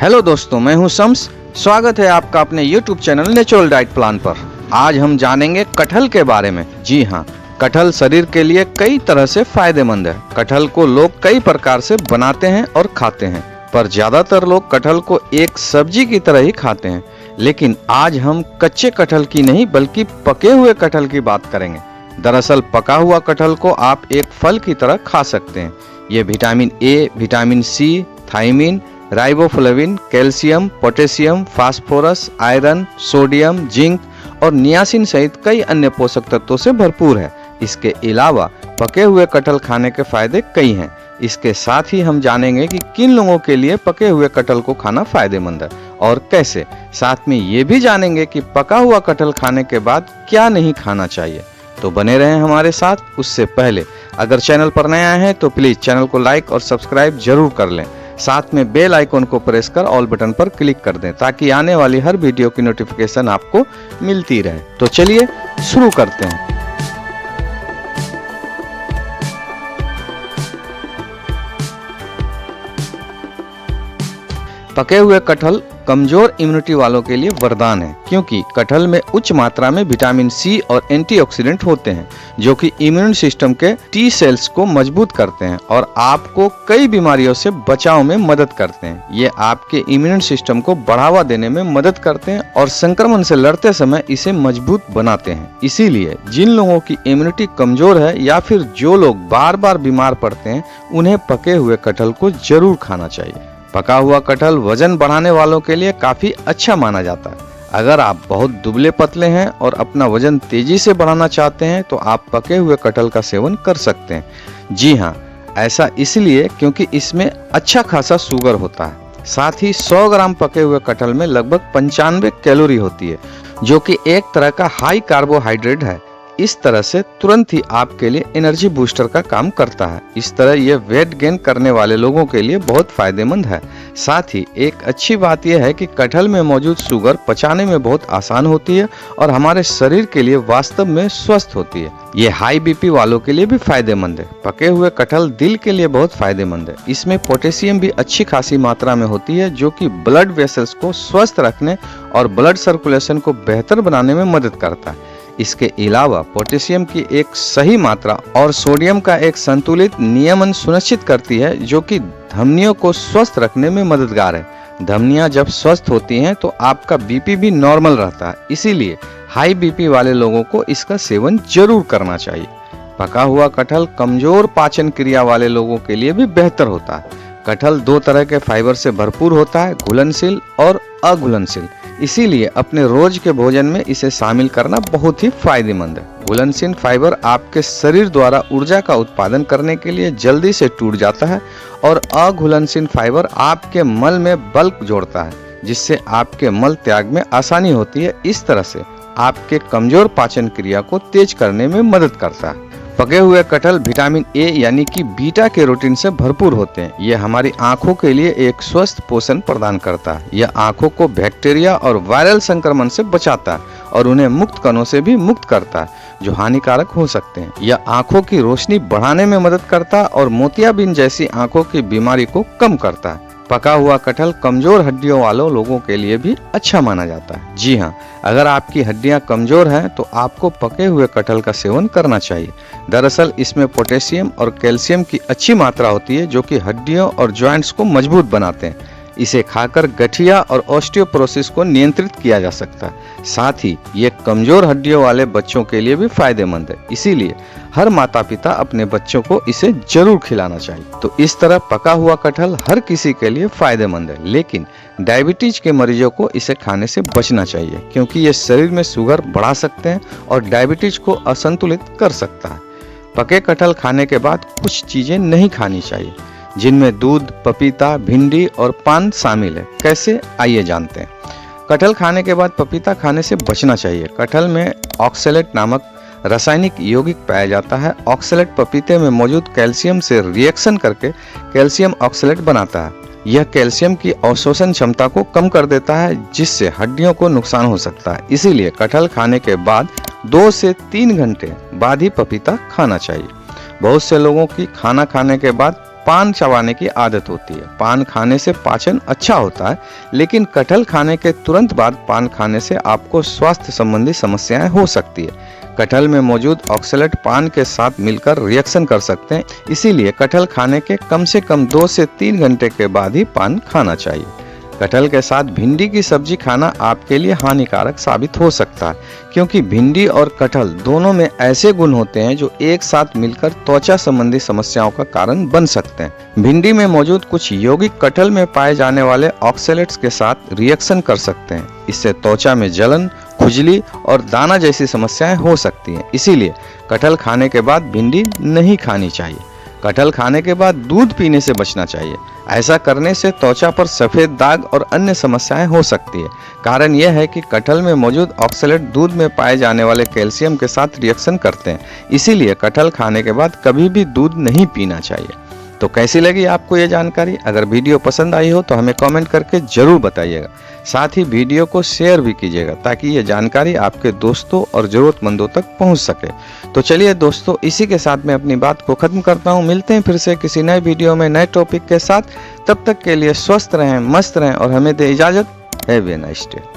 Hello दोस्तों, मैं हूं शम्स। स्वागत है आपका अपने YouTube channel natural diet plan पर। आज हम जानेंगे कटहल के बारे में। जी हाँ, कटहल शरीर के लिए कई तरह से फायदेमंद है। कटहल को लोग कई प्रकार से बनाते हैं और खाते हैं, पर ज्यादातर लोग कटहल को एक सब्जी की तरह ही खाते हैं। लेकिन आज हम कच्चे कटहल की नहीं बल्कि पके हुए कटहल की बात करेंगे। दरअसल पका हुआ कटहल को आप एक फल की तरह खा सकते हैं। ये vitamin A, vitamin C, thiamine, riboflavin, calcium, potassium, phosphorus, iron, sodium, zinc और नियासिन सहित कई अन्य पोषक तत्वों से भरपूर है। इसके अलावा पके हुए कटहल खाने के फायदे कई हैं। इसके साथ ही हम जानेंगे कि किन लोगों के लिए पके हुए कटहल को खाना फायदेमंद है और कैसे। साथ में ये भी जानेंगे कि पका हुआ कटहल खाने के बाद क्या नहीं खाना चाहिए। तो बने रहें हमारे साथ। उससे पहले अगर चैनल पर नए आए हैं तो प्लीज चैनल को लाइक और सब्सक्राइब जरूर कर लें। साथ में बेल आइकन को प्रेस कर ऑल बटन पर क्लिक कर दें ताकि आने वाली हर वीडियो की नोटिफिकेशन आपको मिलती रहे। तो चलिए शुरू करते हैं। पके हुए कटहल कमजोर इम्यूनिटी वालों के लिए वरदान है, क्योंकि कटहल में उच्च मात्रा में विटामिन सी और एंटीऑक्सीडेंट होते हैं जो कि इम्यून सिस्टम के टी सेल्स को मजबूत करते हैं और आपको कई बीमारियों से बचाव में मदद करते हैं। ये आपके इम्यून सिस्टम को बढ़ावा देने में मदद करते हैं और संक्रमण से लड़ते समय इसे मजबूत बनाते हैं। इसीलिए जिन लोगों की इम्यूनिटी कमजोर है या फिर जो लोग बार बार बीमार पड़ते हैं, उन्हें पके हुए कटहल को जरूर खाना चाहिए। पका हुआ कटहल वजन बढ़ाने वालों के लिए काफी अच्छा माना जाता है। अगर आप बहुत दुबले पतले हैं और अपना वजन तेजी से बढ़ाना चाहते हैं तो आप पके हुए कटहल का सेवन कर सकते हैं। जी हाँ, ऐसा इसलिए क्योंकि इसमें अच्छा खासा शुगर होता है। साथ ही 100 ग्राम पके हुए कटहल में लगभग 95 कैलोरी होती है, जो कि एक तरह का हाई कार्बोहाइड्रेट है। इस तरह से तुरंत ही आपके लिए एनर्जी बूस्टर का काम करता है। इस तरह यह वेट गेन करने वाले लोगों के लिए बहुत फायदेमंद है। साथ ही एक अच्छी बात यह है कि कटहल में मौजूद शुगर पचाने में बहुत आसान होती है और हमारे शरीर के लिए वास्तव में स्वस्थ होती है। ये हाई बीपी वालों के लिए भी फायदेमंद है। पके हुए कटहल दिल के लिए बहुत फायदेमंद है। इसमें पोटेशियम भी अच्छी खासी मात्रा में होती है, जो कि ब्लड वेसल्स को स्वस्थ रखने और ब्लड सर्कुलेशन को बेहतर बनाने में मदद करता है। इसके अलावा पोटेशियम की एक सही मात्रा और सोडियम का एक संतुलित नियमन सुनिश्चित करती है, जो कि धमनियों को स्वस्थ रखने में मददगार है। धमनियां जब स्वस्थ होती हैं तो आपका बीपी भी नॉर्मल रहता है। इसीलिए हाई बीपी वाले लोगों को इसका सेवन जरूर करना चाहिए। पका हुआ कटहल कमजोर पाचन क्रिया वाले लोगों के लिए भी बेहतर होता है। कटहल 2 तरह के फाइबर से भरपूर होता है, घुलनशील और अघुलनशील। इसीलिए अपने रोज के भोजन में इसे शामिल करना बहुत ही फायदेमंद है। घुलनशील फाइबर आपके शरीर द्वारा ऊर्जा का उत्पादन करने के लिए जल्दी से टूट जाता है और अघुलनशील फाइबर आपके मल में बल जोड़ता है, जिससे आपके मल त्याग में आसानी होती है। इस तरह से आपके कमजोर पाचन क्रिया को तेज करने में मदद करता है। पके हुए कटहल विटामिन ए यानी कि बीटा कैरोटीन से भरपूर होते हैं। यह हमारी आंखों के लिए एक स्वस्थ पोषण प्रदान करता है। यह आंखों को बैक्टीरिया और वायरल संक्रमण से बचाता है और उन्हें मुक्त कणों से भी मुक्त करता है, जो हानिकारक हो सकते हैं। यह आंखों की रोशनी बढ़ाने में मदद करता है और मोतियाबिंद जैसी आंखों की बीमारी को कम करता है। पका हुआ कटहल कमजोर हड्डियों वालों लोगों के लिए भी अच्छा माना जाता है। जी हाँ, अगर आपकी हड्डियां कमजोर हैं तो आपको पके हुए कटहल का सेवन करना चाहिए। दरअसल इसमें पोटेशियम और कैल्शियम की अच्छी मात्रा होती है, जो कि हड्डियों और जॉइंट्स को मजबूत बनाते हैं। इसे खाकर गठिया और ऑस्टियोपोरोसिस को नियंत्रित किया जा सकता है। साथ ही ये कमजोर हड्डियों वाले बच्चों के लिए भी फायदेमंद है। इसीलिए हर माता पिता अपने बच्चों को इसे जरूर खिलाना चाहिए। तो इस तरह पका हुआ कटहल हर किसी के लिए फायदेमंद है, लेकिन डायबिटीज के मरीजों को इसे खाने से बचना चाहिए, क्योंकि ये शरीर में शुगर बढ़ा सकते हैं और डायबिटीज को असंतुलित कर सकता है। पके कटहल खाने के बाद कुछ चीजें नहीं खानी चाहिए, जिनमें दूध, पपीता, भिंडी और पान शामिल है। कैसे, आइए जानते हैं। कटहल खाने के बाद पपीता खाने से बचना चाहिए। कटहल में ऑक्सैलेट नामक रासायनिक यौगिक पाया जाता है। ऑक्सैलेट पपीते में मौजूद कैल्शियम से रिएक्शन करके कैल्शियम ऑक्सैलेट बनाता है। यह कैल्शियम की अवशोषण क्षमता को कम कर देता है, जिससे हड्डियों को नुकसान हो सकता है। इसीलिए कटहल खाने के बाद 2 से 3 घंटे बाद ही पपीता खाना चाहिए। बहुत से लोगों की खाना खाने के बाद पान चबाने की आदत होती है। पान खाने से पाचन अच्छा होता है, लेकिन कटहल खाने के तुरंत बाद पान खाने से आपको स्वास्थ्य संबंधी समस्याएं हो सकती है। कटहल में मौजूद ऑक्सलेट पान के साथ मिलकर रिएक्शन कर सकते हैं, इसीलिए कटहल खाने के कम से कम 2 से 3 घंटे के बाद ही पान खाना चाहिए। कटहल के साथ भिंडी की सब्जी खाना आपके लिए हानिकारक साबित हो सकता है, क्योंकि भिंडी और कटहल दोनों में ऐसे गुण होते हैं जो एक साथ मिलकर त्वचा संबंधी समस्याओं का कारण बन सकते हैं। भिंडी में मौजूद कुछ यौगिक कटहल में पाए जाने वाले ऑक्सलेट्स के साथ रिएक्शन कर सकते हैं। इससे त्वचा में जलन, खुजली और दाना जैसी समस्याएं हो सकती हैं। इसीलिए कटहल खाने के बाद भिंडी नहीं खानी चाहिए। कटहल खाने के बाद दूध पीने से बचना चाहिए। ऐसा करने से त्वचा पर सफेद दाग और अन्य समस्याएं हो सकती है। कारण यह है कि कटहल में मौजूद ऑक्सलेट दूध में पाए जाने वाले कैल्शियम के साथ रिएक्शन करते हैं। इसीलिए कटहल खाने के बाद कभी भी दूध नहीं पीना चाहिए। तो कैसी लगी आपको ये जानकारी? अगर वीडियो पसंद आई हो तो हमें कमेंट करके जरूर बताइएगा। साथ ही वीडियो को शेयर भी कीजिएगा ताकि ये जानकारी आपके दोस्तों और ज़रूरतमंदों तक पहुंच सके। तो चलिए दोस्तों, इसी के साथ मैं अपनी बात को ख़त्म करता हूं। मिलते हैं फिर से किसी नए वीडियो में नए टॉपिक के साथ। तब तक के लिए स्वस्थ रहें, मस्त रहें और हमें दें इजाज़त। Have a nice day.